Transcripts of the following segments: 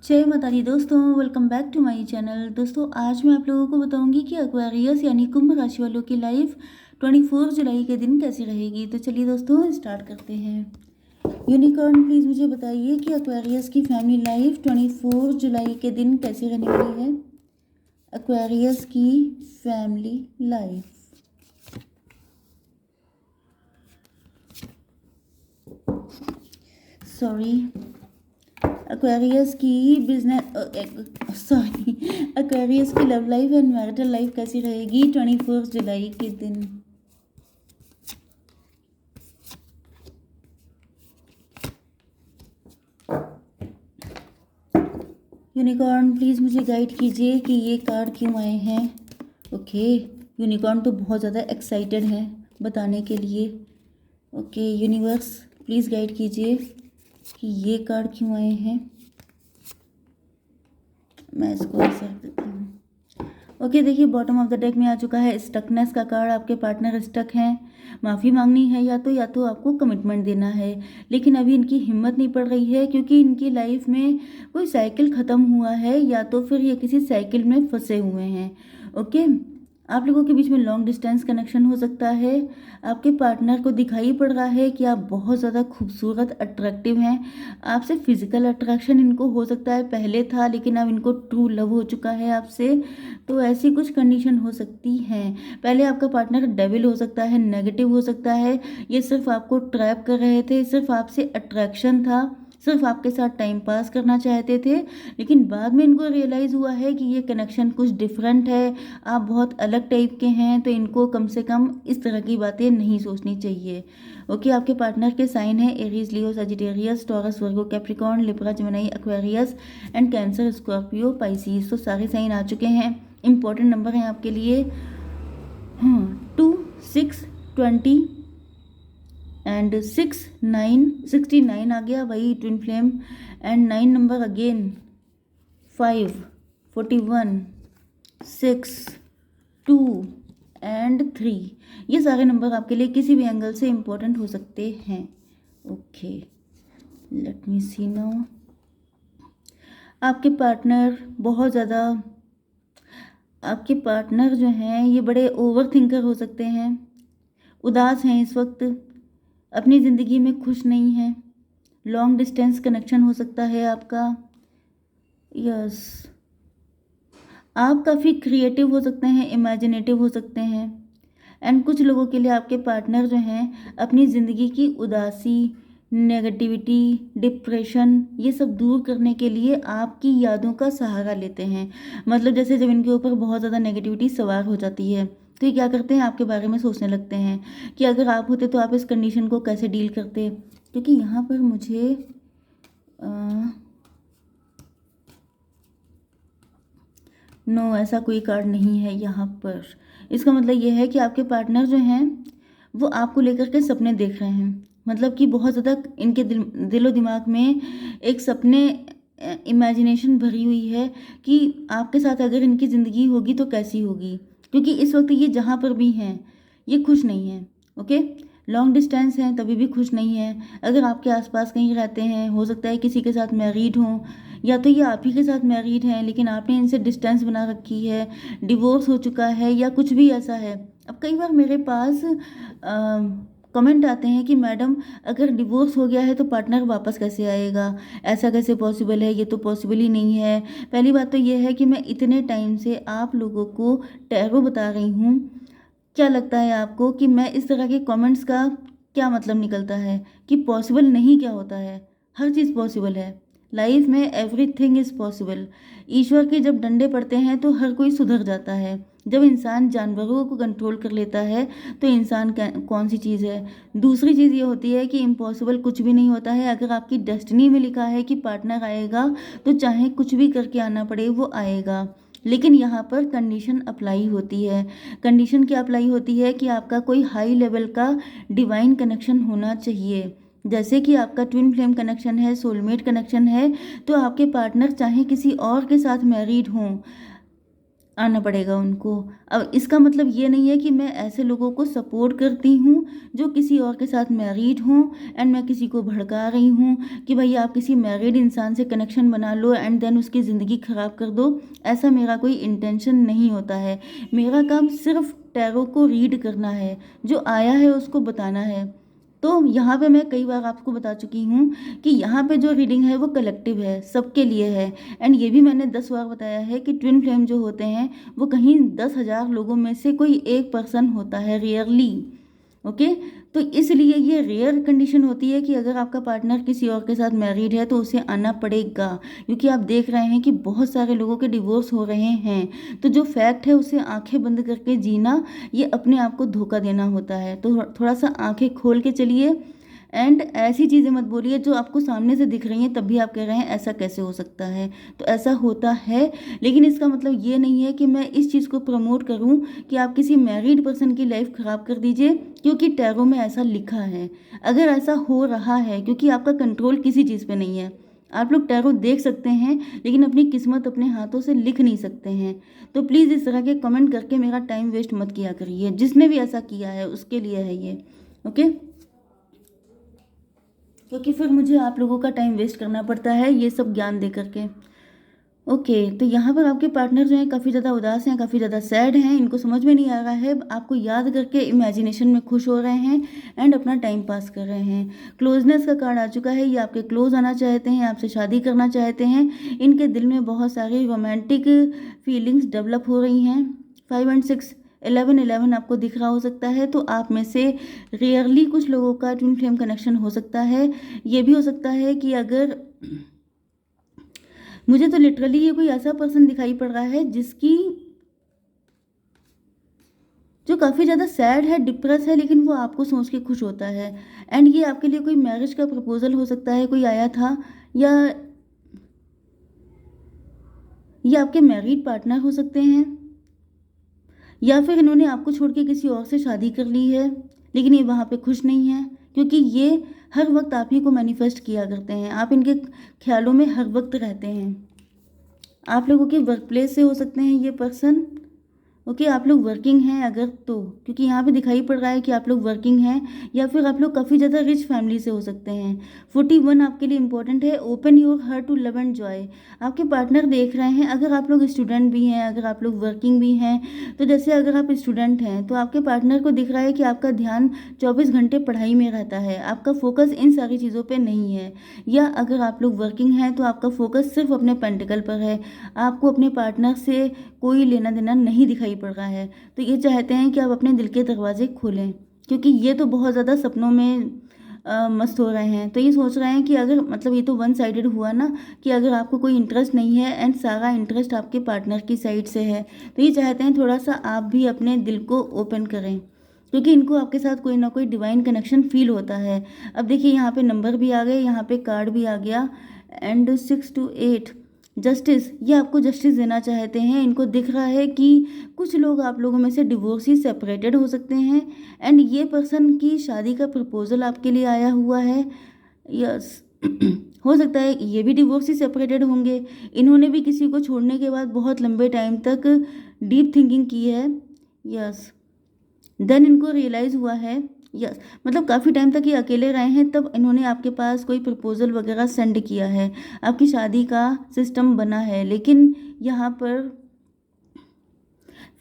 जय माता दी दोस्तों, welcome back to my channel. दोस्तों आज मैं आप लोगों को बताऊंगी कि एक्वेरियस यानी कुंभ राशि वालों की लाइफ 24 जुलाई के दिन कैसी रहेगी। तो चलिए दोस्तों स्टार्ट करते हैं। यूनिकॉर्न प्लीज़ मुझे बताइए कि एक्वेरियस की फैमिली लाइफ 24 जुलाई के दिन कैसी रहने वाली है। एक्वेरियस की फैमिली लाइफ, सॉरी, एक्वेरियस की एक्वेरियस की love life and marital life कैसी रहेगी 24 जुलाई के दिन। यूनिकॉर्न प्लीज़ मुझे गाइड कीजिए कि ये कार्ड क्यों आए हैं। ओके, यूनिकॉर्न तो बहुत ज़्यादा एक्साइटेड है बताने के लिए। ओके यूनिवर्स प्लीज़ गाइड कीजिए कि ये कार्ड क्यों आए हैं। मैं इसको ऐसे रख देती हूँ। ओके देखिए, बॉटम ऑफ द डेक में आ चुका है स्टकनेस का कार्ड। आपके पार्टनर स्टक हैं, माफ़ी मांगनी है या तो आपको कमिटमेंट देना है, लेकिन अभी इनकी हिम्मत नहीं पड़ रही है क्योंकि इनकी लाइफ में कोई साइकिल ख़त्म हुआ है या तो फिर ये किसी साइकिल में फंसे हुए हैं। ओके, आप लोगों के बीच में लॉन्ग डिस्टेंस कनेक्शन हो सकता है। आपके पार्टनर को दिखाई पड़ रहा है कि आप बहुत ज़्यादा खूबसूरत अट्रैक्टिव हैं। आपसे फिजिकल अट्रैक्शन इनको हो सकता है पहले था, लेकिन अब इनको ट्रू लव हो चुका है आपसे। तो ऐसी कुछ कंडीशन हो सकती हैं। पहले आपका पार्टनर डेविल हो सकता है, नेगेटिव हो सकता है, ये सिर्फ आपको ट्रैप कर रहे थे, सिर्फ आपसे अट्रैक्शन था, सिर्फ आपके साथ टाइम पास करना चाहते थे। लेकिन बाद में इनको रियलाइज़ हुआ है कि ये कनेक्शन कुछ डिफरेंट है, आप बहुत अलग टाइप के हैं, तो इनको कम से कम इस तरह की बातें नहीं सोचनी चाहिए। ओके, आपके पार्टनर के साइन है Aries, Leo, Sagittarius, taurus, Virgo, Capricorn, Libra, Gemini, Aquarius and cancer, Scorpio, Pisces. तो सारे साइन आ चुके हैं। इंपॉर्टेंट नंबर हैं आपके लिए 2, 6, 20 एंड 6, 9, 69 आ गया, वही twin flame. And 9 number again, 5, 41, 6, 2 and 3। ये सारे नंबर आपके लिए किसी भी एंगल से इम्पोर्टेंट हो सकते हैं। ओके, लेट मी सी नाउ। आपके पार्टनर बहुत ज़्यादा, आपके पार्टनर जो हैं ये बड़े ओवर थिंकर हो सकते हैं, उदास हैं इस वक्त, अपनी ज़िंदगी में खुश नहीं हैं। लॉन्ग डिस्टेंस कनेक्शन हो सकता है आपका। यस, आप काफ़ी क्रिएटिव हो सकते हैं, इमेजिनेटिव हो सकते हैं। एंड कुछ लोगों के लिए आपके पार्टनर जो हैं अपनी ज़िंदगी की उदासी, नेगेटिविटी, डिप्रेशन, ये सब दूर करने के लिए आपकी यादों का सहारा लेते हैं। मतलब जैसे जब इनके ऊपर बहुत ज़्यादा नेगेटिविटी सवार हो जाती है तो ये क्या करते हैं, आपके बारे में सोचने लगते हैं कि अगर आप होते तो आप इस कंडीशन को कैसे डील करते। क्योंकि यहाँ पर मुझे नो, ऐसा कोई कार्ड नहीं है यहाँ पर। इसका मतलब ये है कि आपके पार्टनर जो हैं वो आपको लेकर के सपने देख रहे हैं। मतलब कि बहुत ज़्यादा इनके दिलो दिमाग में एक सपने, इमेजिनेशन भरी हुई है कि आपके साथ अगर इनकी ज़िंदगी होगी तो कैसी होगी। क्योंकि इस वक्त ये जहाँ पर भी हैं ये खुश नहीं हैं। ओके, लॉन्ग डिस्टेंस हैं तभी भी खुश नहीं हैं। अगर आपके आसपास कहीं रहते हैं, हो सकता है किसी के साथ मैरिड हों, या तो ये आप ही के साथ मैरिड हैं लेकिन आपने इनसे डिस्टेंस बना रखी है, डिवोर्स हो चुका है या कुछ भी ऐसा है। अब कई बार मेरे पास कमेंट आते हैं कि मैडम अगर डिवोर्स हो गया है तो पार्टनर वापस कैसे आएगा, ऐसा कैसे पॉसिबल है, ये तो पॉसिबल ही नहीं है। पहली बात तो ये है कि मैं इतने टाइम से आप लोगों को टैरो बता रही हूँ, क्या लगता है आपको कि मैं इस तरह के कमेंट्स का क्या मतलब निकलता है कि पॉसिबल नहीं क्या होता है? हर चीज़ पॉसिबल है लाइफ में, एवरीथिंग इज़ पॉसिबल। ईश्वर के जब डंडे पड़ते हैं तो हर कोई सुधर जाता है। जब इंसान जानवरों को कंट्रोल कर लेता है तो इंसान कौन सी चीज़ है। दूसरी चीज़ ये होती है कि इम्पॉसिबल कुछ भी नहीं होता है। अगर आपकी डेस्टिनी में लिखा है कि पार्टनर आएगा तो चाहे कुछ भी करके आना पड़े वो आएगा। लेकिन यहाँ पर कंडीशन अप्लाई होती है। कंडीशन क्या अप्लाई होती है कि आपका कोई हाई लेवल का डिवाइन कनेक्शन होना चाहिए। जैसे कि आपका ट्विन फ्लेम कनेक्शन है, सोलमेट कनेक्शन है, तो आपके पार्टनर चाहे किसी और के साथ मैरिड हों, आना पड़ेगा उनको। अब इसका मतलब ये नहीं है कि मैं ऐसे लोगों को सपोर्ट करती हूँ जो किसी और के साथ मैरिड हों एंड मैं किसी को भड़का रही हूँ कि भाई आप किसी मैरिड इंसान से कनेक्शन बना लो एंड देन उसकी ज़िंदगी ख़राब कर दो। ऐसा मेरा कोई इंटेंशन नहीं होता है। मेरा काम सिर्फ टैरो को रीड करना है, जो आया है उसको बताना है। तो यहाँ पे मैं कई बार आपको बता चुकी हूँ कि यहाँ पे जो रीडिंग है वो कलेक्टिव है, सबके लिए है। एंड ये भी मैंने 10 बार बताया है कि ट्विन फ्लेम जो होते हैं वो कहीं 10,000 लोगों में से कोई एक पर्सन होता है, रेयरली। ओके, तो इसलिए ये रेयर कंडीशन होती है कि अगर आपका पार्टनर किसी और के साथ मैरिड है तो उसे आना पड़ेगा, क्योंकि आप देख रहे हैं कि बहुत सारे लोगों के डिवोर्स हो रहे हैं। तो जो फैक्ट है उसे आंखें बंद करके जीना, ये अपने आप को धोखा देना होता है। तो थोड़ा सा आंखें खोल के चलिए एंड ऐसी चीज़ें मत बोलिए जो आपको सामने से दिख रही हैं तब भी आप कह रहे हैं ऐसा कैसे हो सकता है। तो ऐसा होता है, लेकिन इसका मतलब ये नहीं है कि मैं इस चीज़ को प्रमोट करूं कि आप किसी मैरिड पर्सन की लाइफ ख़राब कर दीजिए, क्योंकि टैरो में ऐसा लिखा है। अगर ऐसा हो रहा है क्योंकि आपका कंट्रोल किसी चीज़ पे नहीं है। आप लोग टैरो देख सकते हैं लेकिन अपनी किस्मत अपने हाथों से लिख नहीं सकते हैं। तो प्लीज़ इस तरह के कमेंट करके मेरा टाइम वेस्ट मत किया करिए। जिसने भी ऐसा किया है उसके लिए है ये, ओके? क्योंकि फिर मुझे आप लोगों का टाइम वेस्ट करना पड़ता है ये सब ज्ञान दे करके। ओके, तो यहाँ पर आपके पार्टनर जो हैं काफ़ी ज़्यादा उदास हैं, काफ़ी ज़्यादा सैड हैं, इनको समझ में नहीं आ रहा है, आपको याद करके इमेजिनेशन में खुश हो रहे हैं एंड अपना टाइम पास कर रहे हैं। क्लोजनेस का कार्ड आ चुका है, ये आपके क्लोज आना चाहते हैं, आपसे शादी करना चाहते हैं। इनके दिल में बहुत सारी रोमांटिक फीलिंग्स डेवलप हो रही हैं। 5 एंड 6 11 आपको दिख रहा हो सकता है। तो आप में से रेयरली कुछ लोगों का ट्विन फ्लेम कनेक्शन हो सकता है। ये भी हो सकता है कि अगर मुझे तो लिटरली ये कोई ऐसा पर्सन दिखाई पड़ रहा है जिसकी जो काफ़ी ज़्यादा सैड है, डिप्रेस है, लेकिन वो आपको सोच के खुश होता है। एंड ये आपके लिए कोई मैरिज का प्रपोजल हो सकता है, कोई आया था, या ये आपके मैरिड पार्टनर हो सकते हैं, या फिर इन्होंने आपको छोड़ के किसी और से शादी कर ली है लेकिन ये वहाँ पे खुश नहीं है, क्योंकि ये हर वक्त आप ही को मैनिफेस्ट किया करते हैं। आप इनके ख्यालों में हर वक्त रहते हैं। आप लोगों के वर्क प्लेस से हो सकते हैं ये पर्सन। ओके, आप लोग वर्किंग हैं अगर तो, क्योंकि यहाँ पे दिखाई पड़ रहा है कि आप लोग वर्किंग हैं, या फिर आप लोग काफ़ी ज़्यादा रिच फैमिली से हो सकते हैं। 41 आपके लिए इंपॉर्टेंट है। Open your heart to love and joy. आपके पार्टनर देख रहे हैं, अगर आप लोग स्टूडेंट भी हैं, अगर आप लोग वर्किंग भी हैं, तो जैसे अगर आप स्टूडेंट हैं तो आपके पार्टनर को दिख रहा है कि आपका ध्यान 24 घंटे पढ़ाई में रहता है, आपका फोकस इन सारी चीज़ों पर नहीं है। या अगर आप लोग वर्किंग हैं तो आपका फोकस सिर्फ अपने पेंटिकल पर है, आपको अपने पार्टनर से कोई लेना देना नहीं दिखाई पड़ रहा है। तो ये चाहते हैं कि आप अपने दिल के दरवाजे खोलें, क्योंकि ये तो बहुत ज़्यादा सपनों में मस्त हो रहे हैं। तो ये सोच रहे हैं कि अगर मतलब ये तो वन साइडेड हुआ ना, कि अगर आपको कोई इंटरेस्ट नहीं है एंड सारा इंटरेस्ट आपके पार्टनर की साइड से है, तो ये चाहते हैं थोड़ा सा आप भी अपने दिल को ओपन करें, क्योंकि इनको आपके साथ कोई ना कोई डिवाइन कनेक्शन फील होता है। अब देखिए यहाँ पे नंबर भी आ गए, यहाँ पे कार्ड भी आ गया एंड 6 to 8 जस्टिस। ये आपको जस्टिस देना चाहते हैं। इनको दिख रहा है कि कुछ लोग आप लोगों में से डिवोर्सी सेपरेटेड हो सकते हैं एंड ये पर्सन की शादी का प्रपोजल आपके लिए आया हुआ है। यस हो सकता है ये भी डिवोर्सी सेपरेटेड होंगे। इन्होंने भी किसी को छोड़ने के बाद बहुत लंबे टाइम तक डीप थिंकिंग की है। यस, देन इनको रियलाइज़ हुआ है, यस, मतलब काफ़ी टाइम तक ये अकेले रहे हैं, तब इन्होंने आपके पास कोई प्रपोजल वगैरह सेंड किया है, आपकी शादी का सिस्टम बना है। लेकिन यहाँ पर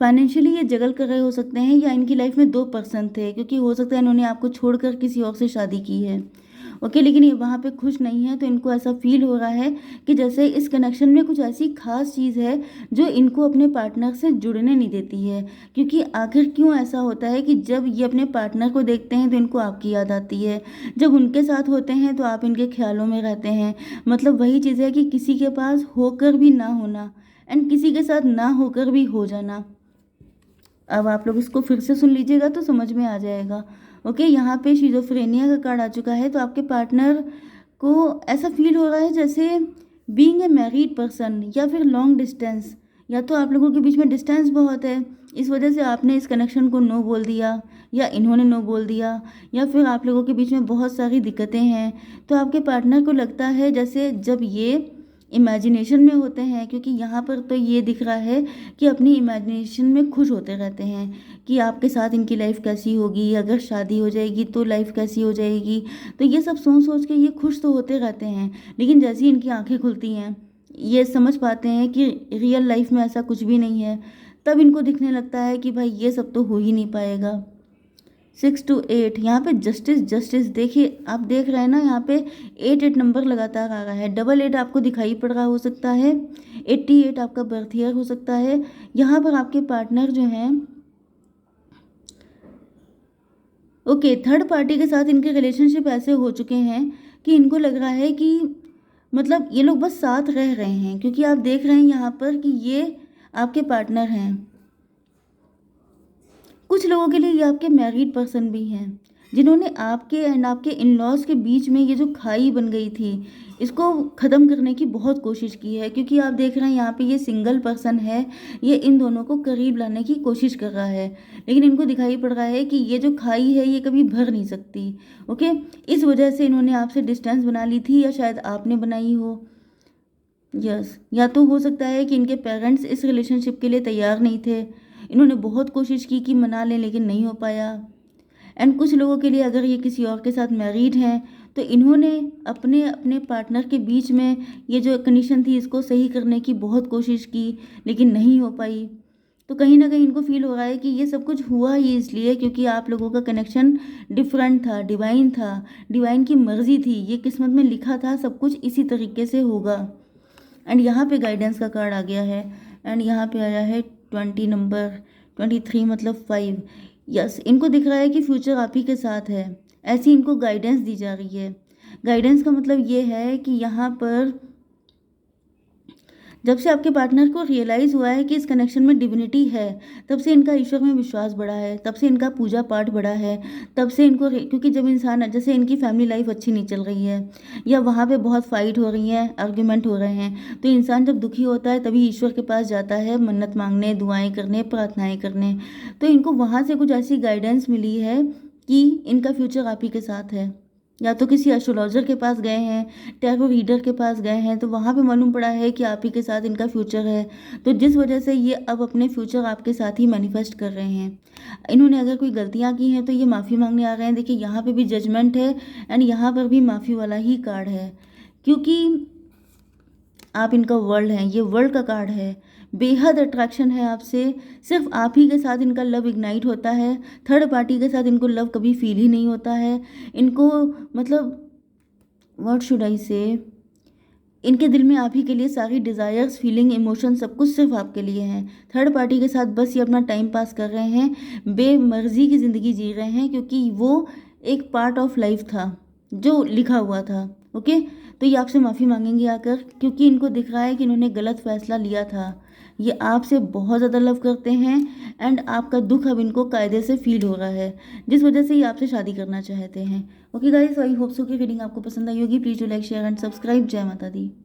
फाइनेंशियली ये जगल कर रहे हो सकते हैं, या इनकी लाइफ में 2 पर्सन थे, क्योंकि हो सकता है इन्होंने आपको छोड़कर किसी और से शादी की है। ओके, लेकिन ये वहाँ पे खुश नहीं है। तो इनको ऐसा फील हो रहा है कि जैसे इस कनेक्शन में कुछ ऐसी खास चीज़ है जो इनको अपने पार्टनर से जुड़ने नहीं देती है। क्योंकि आखिर क्यों ऐसा होता है कि जब ये अपने पार्टनर को देखते हैं तो इनको आपकी याद आती है, जब उनके साथ होते हैं तो आप इनके ख्यालों में रहते हैं। मतलब वही चीज़ है कि किसी के पास होकर भी ना होना एंड किसी के साथ ना होकर भी हो जाना। अब आप लोग इसको फिर से सुन लीजिएगा तो समझ में आ जाएगा। ओके, यहाँ पे शिज़ोफ्रेनिया का कार्ड आ चुका है। तो आपके पार्टनर को ऐसा फील हो रहा है जैसे बीइंग ए मैरिड पर्सन, या फिर लॉन्ग डिस्टेंस, या तो आप लोगों के बीच में डिस्टेंस बहुत है, इस वजह से आपने इस कनेक्शन को नो बोल दिया, या इन्होंने नो बोल दिया, या फिर आप लोगों के बीच में बहुत सारी दिक्कतें हैं। तो आपके पार्टनर को लगता है जैसे जब ये इमेजिनेशन में होते हैं, क्योंकि यहाँ पर तो ये दिख रहा है कि अपनी इमेजिनेशन में खुश होते रहते हैं कि आपके साथ इनकी लाइफ कैसी होगी, अगर शादी हो जाएगी तो लाइफ कैसी हो जाएगी। तो ये सब सोच सोच के ये खुश तो होते रहते हैं, लेकिन जैसे ही इनकी आंखें खुलती हैं, ये समझ पाते हैं कि रियल लाइफ में ऐसा कुछ भी नहीं है, तब इनको दिखने लगता है कि भाई ये सब तो हो ही नहीं पाएगा। 6 to 8 यहाँ पे जस्टिस जस्टिस देखिए, आप देख रहे हैं ना, यहाँ पे 8 नंबर लगातार आ रहा है। 88 आपको दिखाई पड़ रहा हो सकता है, 88 आपका बर्थ ईयर हो सकता है। यहाँ पर आपके पार्टनर जो हैं, ओके, थर्ड पार्टी के साथ इनके रिलेशनशिप ऐसे हो चुके हैं कि इनको लग रहा है कि मतलब ये लोग बस साथ रह रहे हैं, क्योंकि आप देख रहे हैं यहाँ पर कि ये आपके पार्टनर हैं। कुछ लोगों के लिए ये आपके मैरिड पर्सन भी हैं, जिन्होंने आपके एंड आपके इन लॉज के बीच में ये जो खाई बन गई थी, इसको ख़त्म करने की बहुत कोशिश की है। क्योंकि आप देख रहे हैं यहाँ पे ये सिंगल पर्सन है, ये इन दोनों को करीब लाने की कोशिश कर रहा है, लेकिन इनको दिखाई पड़ रहा है कि ये जो खाई है ये कभी भर नहीं सकती। ओके, इस वजह से इन्होंने आपसे डिस्टेंस बना ली थी, या शायद आपने बनाई हो। यस, या तो हो सकता है कि इनके पेरेंट्स इस रिलेशनशिप के लिए तैयार नहीं थे, इन्होंने बहुत कोशिश की कि मना लें, लेकिन नहीं हो पाया। एंड कुछ लोगों के लिए अगर ये किसी और के साथ मैरिड हैं, तो इन्होंने अपने अपने पार्टनर के बीच में ये जो कंडीशन थी इसको सही करने की बहुत कोशिश की, लेकिन नहीं हो पाई। तो कहीं ना कहीं इनको फील हो रहा है कि ये सब कुछ हुआ ही इसलिए क्योंकि आप लोगों का कनेक्शन डिफरेंट था, डिवाइन था, डिवाइन की मर्जी थी, ये किस्मत में लिखा था, सब कुछ इसी तरीके से होगा। एंड यहाँ पे गाइडेंस का कार्ड आ गया है, एंड यहाँ पे आया है 20 नंबर, 23 मतलब 5। यस, इनको दिख रहा है कि फ्यूचर आप ही के साथ है, ऐसी इनको गाइडेंस दी जा रही है। गाइडेंस का मतलब ये है कि यहाँ पर जब से आपके पार्टनर को रियलाइज़ हुआ है कि इस कनेक्शन में डिविनिटी है, तब से इनका ईश्वर में विश्वास बढ़ा है, तब से इनका पूजा पाठ बढ़ा है, तब से इनको क्योंकि जब इंसान, जैसे इनकी फैमिली लाइफ अच्छी नहीं चल रही है, या वहाँ पे बहुत फाइट हो रही है, आर्ग्यूमेंट हो रहे हैं, तो इंसान जब दुखी होता है तभी ईश्वर के पास जाता है मन्नत मांगने, दुआएँ करने, प्रार्थनाएँ करने। तो इनको वहाँ से कुछ ऐसी गाइडेंस मिली है कि इनका फ्यूचर आप ही के साथ है। या तो किसी एस्ट्रोलॉजर के पास गए हैं, टैरो रीडर के पास गए हैं, तो वहाँ पे मालूम पड़ा है कि आप ही के साथ इनका फ्यूचर है। तो जिस वजह से ये अब अपने फ्यूचर आपके साथ ही मैनिफेस्ट कर रहे हैं। इन्होंने अगर कोई गलतियाँ की हैं तो ये माफ़ी मांगने आ रहे हैं। देखिए यहाँ पे भी जजमेंट है, एंड यहाँ पर भी माफ़ी वाला ही कार्ड है, क्योंकि आप इनका वर्ल्ड हैं, ये वर्ल्ड का कार्ड है। बेहद अट्रैक्शन है आपसे, सिर्फ आप ही के साथ इनका लव इग्नाइट होता है, थर्ड पार्टी के साथ इनको लव कभी फील ही नहीं होता है। इनको मतलब व्हाट शुड आई से, इनके दिल में आप ही के लिए सारी डिज़ायर्स, फीलिंग, इमोशन सब कुछ सिर्फ आपके लिए हैं। थर्ड पार्टी के साथ बस ये अपना टाइम पास कर रहे हैं, बेमर्जी की ज़िंदगी जी रहे हैं, क्योंकि वो एक पार्ट ऑफ लाइफ था जो लिखा हुआ था। ओके, तो ये आपसे माफ़ी मांगेंगे आकर, क्योंकि इनको दिख रहा है कि इन्होंने गलत फैसला लिया था। ये आपसे बहुत ज़्यादा लव करते हैं, एंड आपका दुख अब इनको कायदे से फील हो रहा है, जिस वजह से ये आपसे शादी करना चाहते हैं। Okay guys, I hope so कि रीडिंग आपको पसंद आई होगी। Please do like, share and subscribe. जय माता दी।